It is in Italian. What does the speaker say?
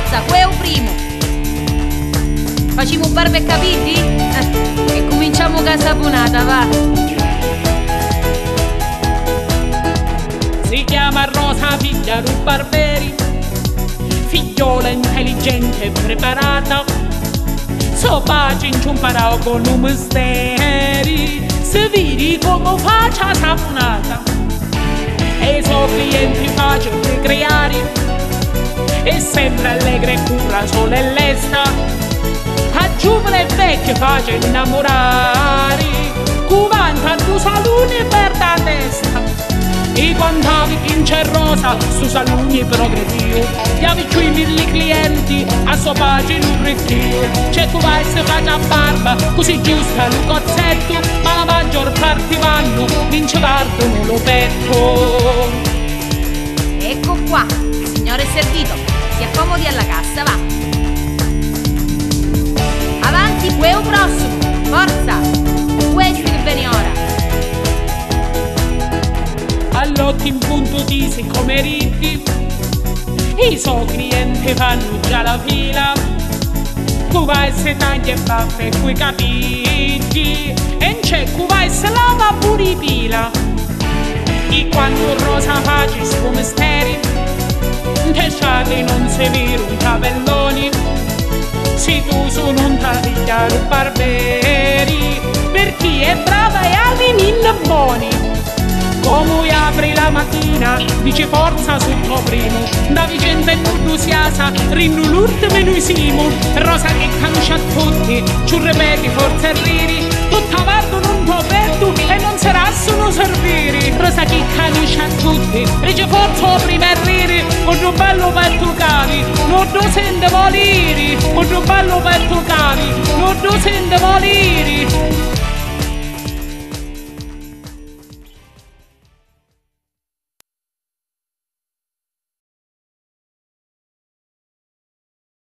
Forza, queo primo. Facciamo barbe e capiti? E cominciamo casa punata, va. Si chiama Rosa, figlia di Barberi, figliola intelligente e preparata. So pace in ciumparao con un misteri, se vedi come faccia sapunata. E i suoi clienti faccio di creare, e sempre allegra e cura solo e lesta. A giovane e vecchio faccio innamorare, cuvanta tu salone per la testa. E quando vince Rosa su saloni progredivo, gli avvicini i 1000 clienti a sua pace nutritivo. C'è tu vai se faccia a barba, così giusta il cozzetto, ma la maggior parte vanno, vince partono lo petto. Ecco qua, il signore è servito, si accomodi alla cassa, va. Avanti, queo prossimo, forza, questo che viene ora. All'occhio in punto dice come ridi, i suoi clienti fanno già la fila. Tu vai se taglia e baffe coi capigli, e c'è tu vai se lava pure i pila. E quando Rosa faccia sto misteri, te sciate non si vede un tabelloni. Se tu sono un tagliare barberi, per chi è brava e ha venire buoni. Come apri la mattina, dice forza sul tuo primo, da vicenda entusiasta, rinnu l'ultimo e noi siamo. Rosa che conosce a tutti, ci ripeti forza e riri, tutta vardo non può perdu e non sarà solo serviri. Rosa che conosce a tutti, dice forza prima e riri, quando bello per tu cavi, non lo sente voliri, quando bello per tu cavi, non lo sente voliri.